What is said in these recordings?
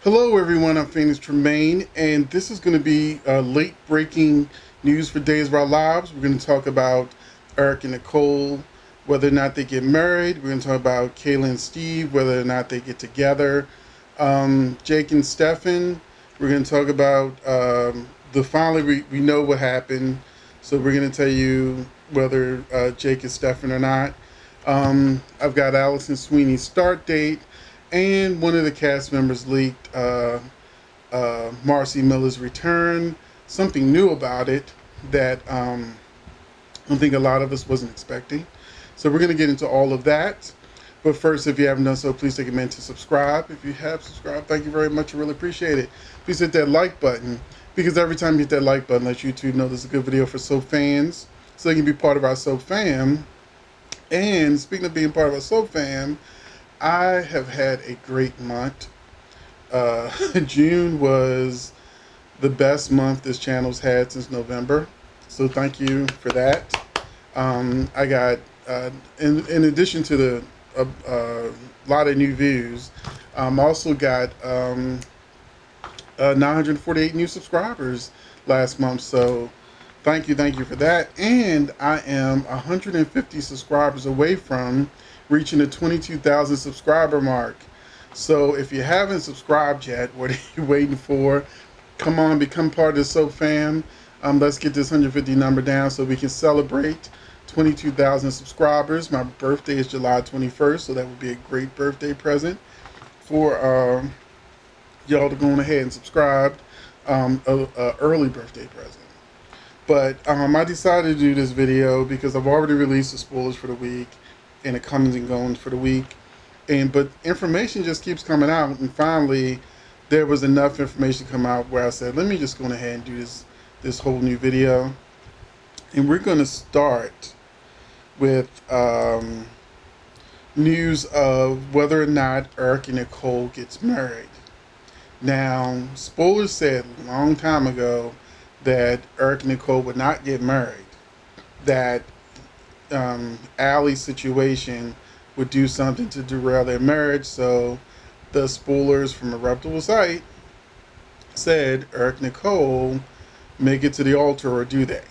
Hello, everyone. I'm Tremayne, and this is going to be late breaking news for Days of Our Lives. We're going to talk about Eric and Nicole, whether or not they get married. We're going to talk about Kayla and Steve, whether or not they get together. Jake and Stefan. We're going to talk about finally we know what happened, so we're going to tell you whether Jake is Stefan or not. I've got Alison Sweeney's start date. And one of the cast members leaked Marcy Miller's return, something new about it that I don't think a lot of us wasn't expecting. So we're going to get into all of that. But first, if you haven't done so, please take a minute to subscribe. If you have subscribed, thank you very much. I really appreciate it. Please hit that like button, because every time you hit that like button, lets YouTube know this is a good video for soap fans, so they can be part of our soap fam. And speaking of being part of our soap fam, I have had a great month. June was the best month this channel's had since November, so thank you for that. I got, in addition to the lot of new views, also got 948 new subscribers last month, so thank you for that. And I am 150 subscribers away from reaching the 22,000 subscriber mark. So if you haven't subscribed yet, what are you waiting for? Come on, become part of the soap fam. Let's get this 150 number down so we can celebrate 22,000 subscribers. My birthday is July 21st, so that would be a great birthday present for y'all to go on ahead and subscribe. A early birthday present. But I decided to do this video because I've already released the spoilers for the week and the comings and goings for the week, but information just keeps coming out, and finally there was enough information to come out where I said, let me just go ahead and do this whole new video. And we're going to start with news of whether or not Eric and Nicole gets married. Now, spoilers said a long time ago that Eric and Nicole would not get married, that Allie's situation would do something to derail their marriage. So the spoilers from a reputable site said Eric and Nicole make it to the altar, or do they?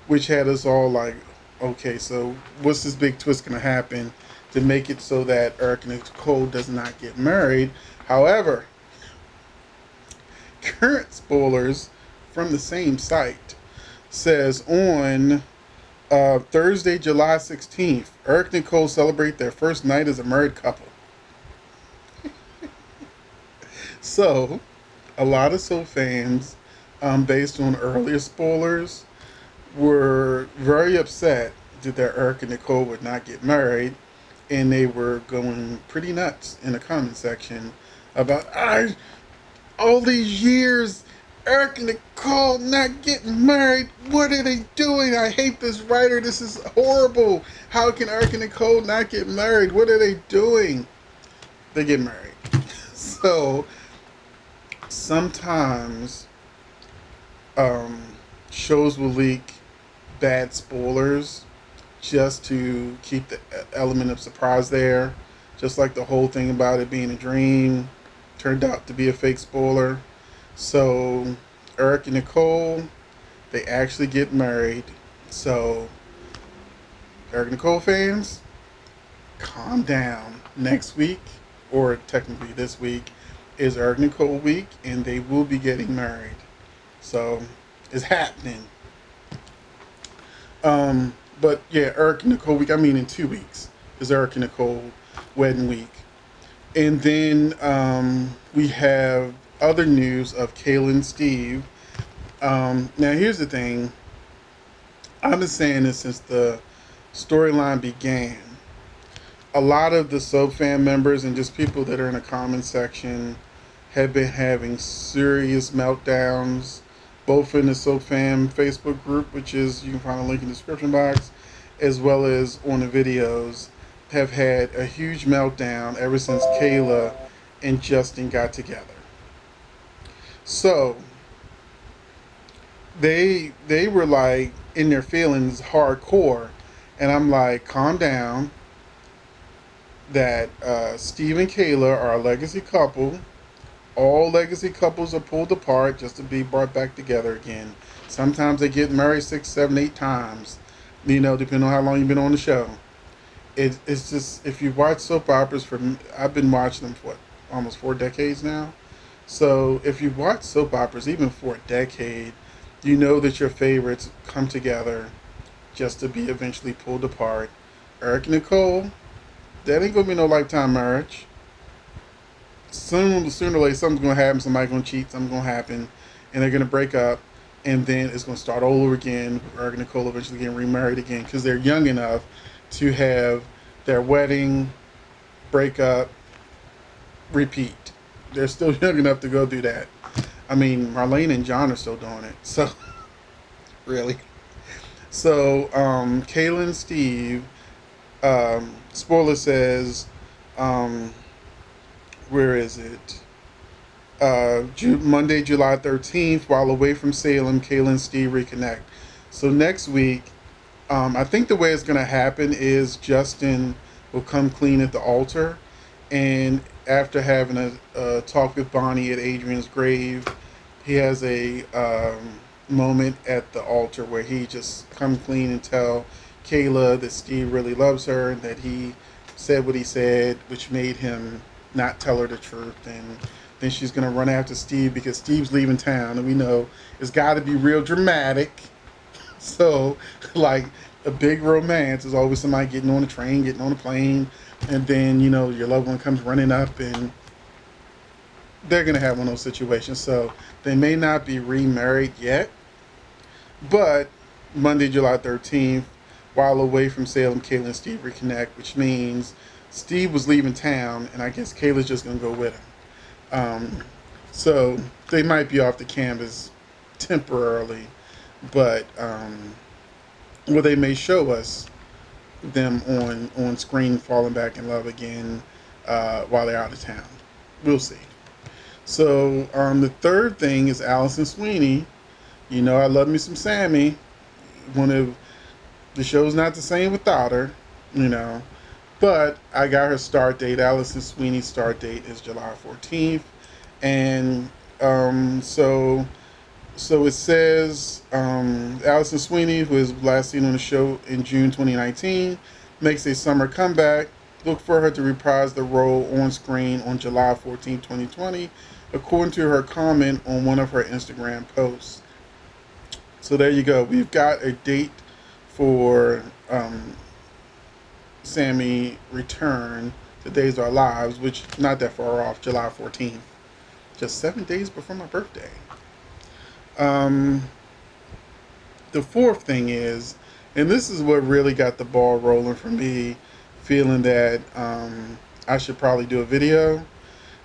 Which had us all like, okay, so what's this big twist going to happen to make it so that Eric and Nicole does not get married? However, current spoilers from the same site says on Thursday, July 16th, Eric and Nicole celebrate their first night as a married couple. So, a lot of soap fans, based on earlier spoilers, were very upset that Eric and Nicole would not get married, and they were going pretty nuts in the comment section about, all these years, Eric and Nicole not getting married. What are they doing? I hate this writer. This is horrible. How can Eric and Nicole not get married? What are they doing? They get married. So sometimes shows will leak bad spoilers just to keep the element of surprise there. Just like the whole thing about it being a dream turned out to be a fake spoiler. So Eric and Nicole, they actually get married. So Eric and Nicole fans, calm down. Next week, or technically this week, is Eric and Nicole week, and they will be getting married. So it's happening. But yeah, Eric and Nicole week, I mean in 2 weeks, is Eric and Nicole wedding week. And then we have other news of Kayla and Steve. Now here's the thing. I've been saying this since the storyline began. A lot of the soap fan members and just people that are in the comment section have been having serious meltdowns, both in the soap fan Facebook group, which is, you can find a link in the description box, as well as on the videos, have had a huge meltdown ever since Kayla and Justin got together. So they were like in their feelings hardcore, and I'm like, calm down. That Steve and Kayla are a legacy couple. All legacy couples are pulled apart just to be brought back together again. Sometimes they get married 6, 7, 8 times, depending on how long you've been on the show. It's just, if you watch soap operas, I've been watching them for almost 4 decades now. So if you watch soap operas even for a decade, you know that your favorites come together just to be eventually pulled apart. Eric and Nicole, that ain't gonna be no lifetime marriage. Sooner or later, something's gonna happen. Somebody's gonna cheat. Something's gonna happen, and they're gonna break up, and then it's gonna start all over again. Eric and Nicole eventually getting remarried again because they're young enough to have their wedding, break up, repeat. They're still young enough to go do that. I mean, Marlene and John are still doing it. So, really. So, Kayla and Steve, spoiler says, where is it? Monday, July 13th, while away from Salem, Kayla and Steve reconnect. So next week, I think the way it's going to happen is Justin will come clean at the altar, and after having a talk with Bonnie at Adrian's grave, he has a moment at the altar where he just come clean and tell Kayla that Steve really loves her and that he said what he said, which made him not tell her the truth. And then she's going to run after Steve because Steve's leaving town, and we know it's got to be real dramatic. So, like, a big romance is always somebody getting on a train, getting on a plane, and then, your loved one comes running up, and they're going to have one of those situations. So, they may not be remarried yet, but Monday, July 13th, while away from Salem, Kayla and Steve reconnect, which means Steve was leaving town, and I guess Kayla's just going to go with him. So, they might be off the canvas temporarily, but they may show us them on screen falling back in love again while they're out of town. We'll see. So the third thing is Alison Sweeney. I love me some Sammy. The show's not the same without her, but I got her start date. Alison Sweeney's start date is July 14th, and So it says Alison Sweeney, who is last seen on the show in June 2019, makes a summer comeback. Look for her to reprise the role on screen on July 14, 2020, according to her comment on one of her Instagram posts. So there you go. We've got a date for Sammy return to Days of Our Lives, which not that far off, July 14th. Just 7 days before my birthday. The fourth thing is, and this is what really got the ball rolling for me, feeling that I should probably do a video.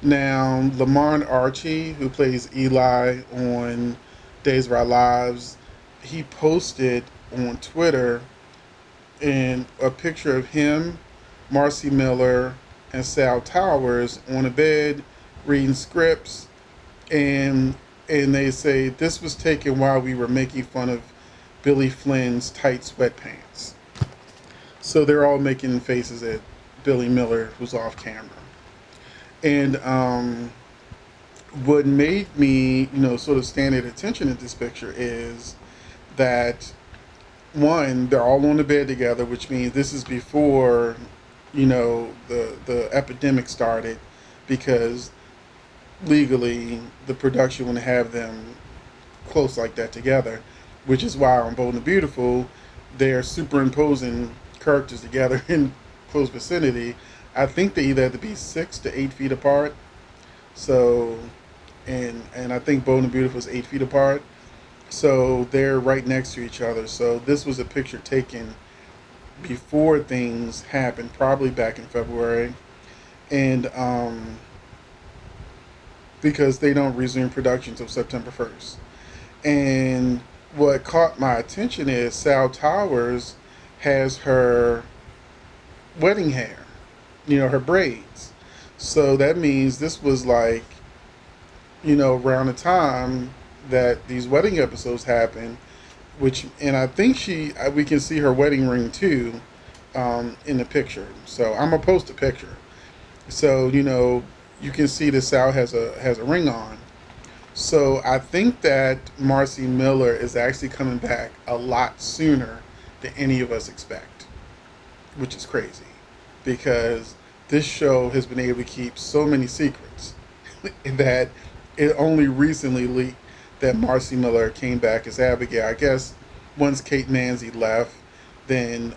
Now, Lamar Archie, who plays Eli on Days of Our Lives, he posted on Twitter a picture of him, Marcy Miller, and Sal Towers on a bed reading scripts, and they say this was taken while we were making fun of Billy Flynn's tight sweatpants. So they're all making faces at Billy Miller, who's off camera. And what made me, sort of stand at attention at this picture is that, one, they're all on the bed together, which means this is before, the epidemic started, because legally the production wouldn't have them close like that together, which is why on Bold and Beautiful they're superimposing characters together in close vicinity. I think they either had to be 6 to 8 feet apart. So, and I think Bold and Beautiful is 8 feet apart. So they're right next to each other. So this was a picture taken before things happened, probably back in February, and because they don't resume production until September 1st. And what caught my attention is Sal Towers has her wedding hair, her braids. So that means this was like, around the time that these wedding episodes happened, and I think we can see her wedding ring too in the picture. So I'm going to post a picture. So, you can see that Sal has a ring on. So I think that Marcy Miller is actually coming back a lot sooner than any of us expect, which is crazy because this show has been able to keep so many secrets that it only recently leaked that Marcy Miller came back as Abigail. I guess once Kate Manzi left, then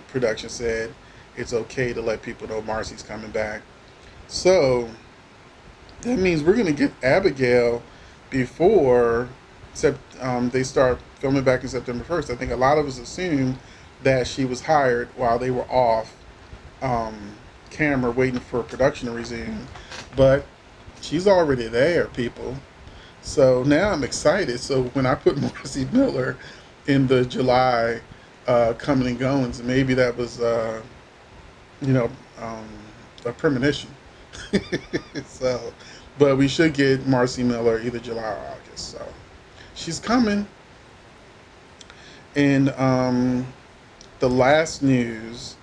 production said it's okay to let people know Marcy's coming back. So that means we're going to get Abigail before they start filming back in September 1st. I think a lot of us assumed that she was hired while they were off camera waiting for production to resume. But she's already there, people. So now I'm excited. So when I put Marcy Miller in the July coming and goings, maybe that was, you know, a premonition. So, but we should get Marcy Miller either July or August. So she's coming. And the last news,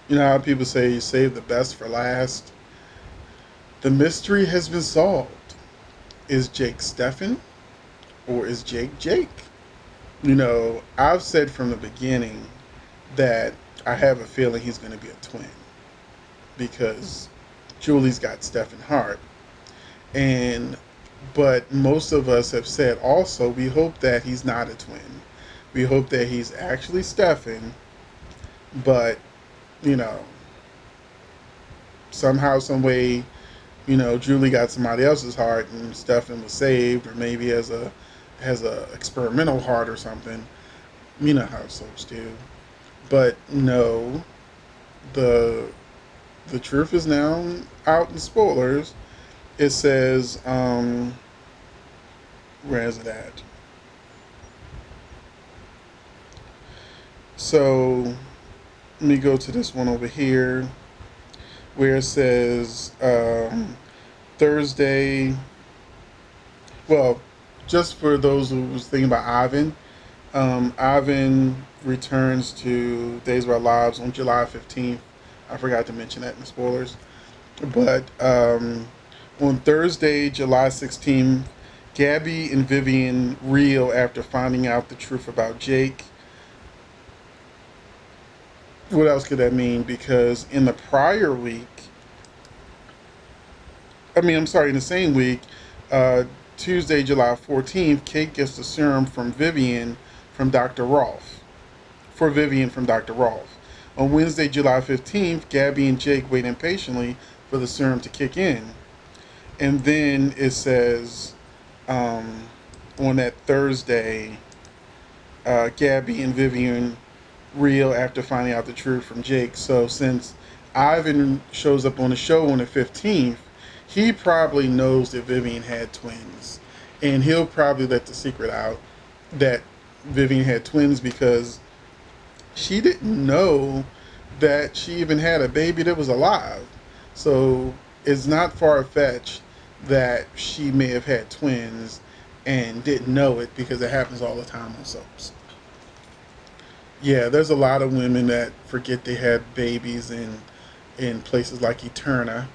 you know how people say you save the best for last? The mystery has been solved. Is Jake Stefan or is Jake Jake? You know, I've said from the beginning that I have a feeling he's going to be a twin because Julie's got Stefan Hart. But most of us have said also we hope that he's not a twin. We hope that he's actually Stefan, but, you know, somehow, some way, you know, Julie got somebody else's heart and Stefan was saved, or maybe has a experimental heart or something. You know how soaps do. But no, the truth is now out in spoilers. It says, where is it at? So let me go to this one over here where it says Thursday. Well, just for those who was thinking about Ivan, Ivan returns to Days of Our Lives on July 15th. I forgot to mention that in the spoilers. But on Thursday, July 16th, Gabby and Vivian reel after finding out the truth about Jake. What else could that mean? Because in the prior week, in the same week, Tuesday, July 14th, Kate gets the serum from Vivian from Dr. Rolfe. For Vivian from Dr. Rolfe. On Wednesday, July 15th, Gabby and Jake wait impatiently for the serum to kick in. And then it says on that Thursday, Gabby and Vivian reel after finding out the truth from Jake. So since Ivan shows up on the show on the 15th, he probably knows that Vivian had twins. And he'll probably let the secret out that Vivian had twins because she didn't know that she even had a baby that was alive. So it's not far-fetched that she may have had twins and didn't know it because it happens all the time on soaps. Yeah, there's a lot of women that forget they had babies in places like Eterna.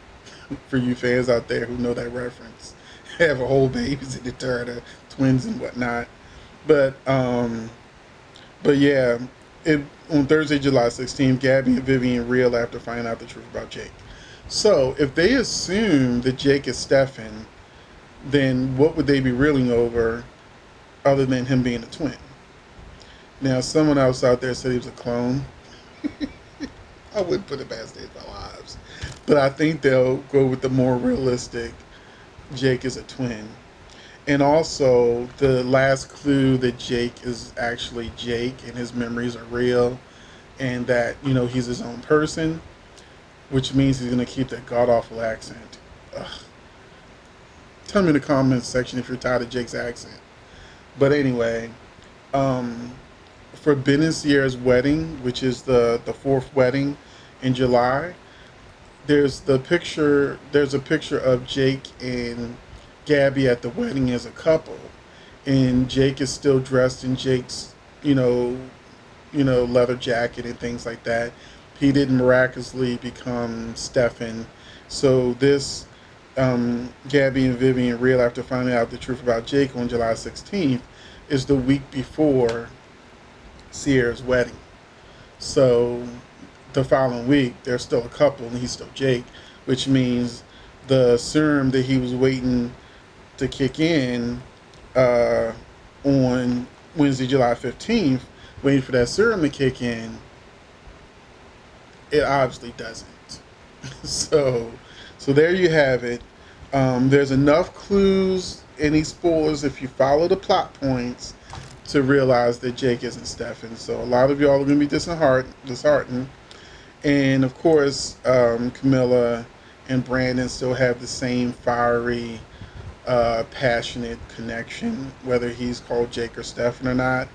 For you fans out there who know that reference, have a whole babies in Eterna, twins and whatnot. But yeah, on Thursday, July 16th, Gabby and Vivian reel after finding out the truth about Jake. So if they assume that Jake is Stefan, then what would they be reeling over other than him being a twin? Now, someone else out there said he was a clone. I wouldn't put it past Days of Our Lives. But I think they'll go with the more realistic Jake is a twin. And also, the last clue that Jake is actually Jake and his memories are real and that, you know, he's his own person, which means he's going to keep that god-awful accent. Ugh. Tell me in the comments section if you're tired of Jake's accent. But anyway, for Ben and Sierra's wedding, which is the fourth wedding in July, there's a picture of Jake and Gabby at the wedding as a couple, and Jake is still dressed in Jake's, leather jacket and things like that. He didn't miraculously become Stefan, so this Gabby and Vivian reel after finding out the truth about Jake on July 16th is the week before Sierra's wedding. So the following week, they're still a couple and he's still Jake, which means the serum that he was waiting to kick in on Wednesday, July 15th, waiting for that serum to kick in, it obviously doesn't. so, so there you have it. There's enough clues, any spoilers, if you follow the plot points, to realize that Jake isn't Stefan. So a lot of y'all are going to be disheartened. And of course, Camilla and Brandon still have the same fiery, passionate connection, whether he's called Jake or Stefan or not.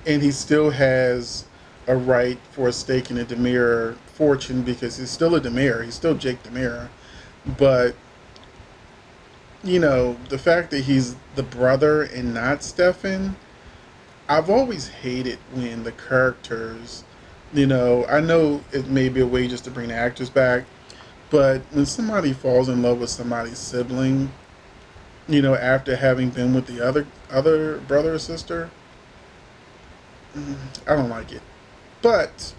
And he still has a right for a stake in a Demir fortune because he's still a Demir. He's still Jake Demir. But, you know, the fact that he's the brother and not Stefan, I've always hated when the characters, you know, I know it may be a way just to bring the actors back, but when somebody falls in love with somebody's sibling, you know, after having been with the other brother or sister, I don't like it. But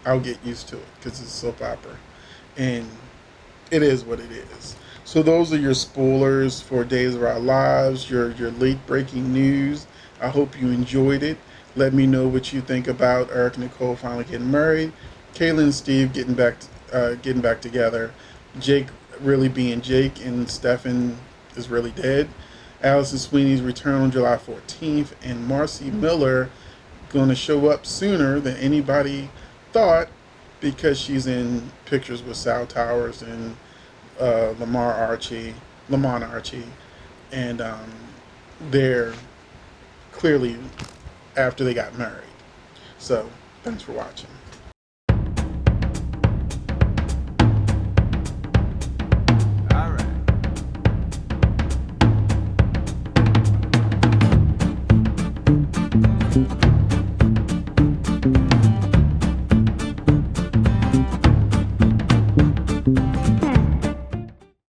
I'll get used to it because it's a soap opera. And it is what it is. So those are your spoilers for Days of Our Lives, your late breaking news. I hope you enjoyed it. Let me know what you think about Eric and Nicole finally getting married, Kayla and Steve getting back together, Jake really being Jake and Stefan is really dead, Alison Sweeney's return on July 14th, and Marcy Miller going to show up sooner than anybody thought because she's in pictures with Sal Towers and Lamont Archie, and they're clearly after they got married. So, thanks for watching.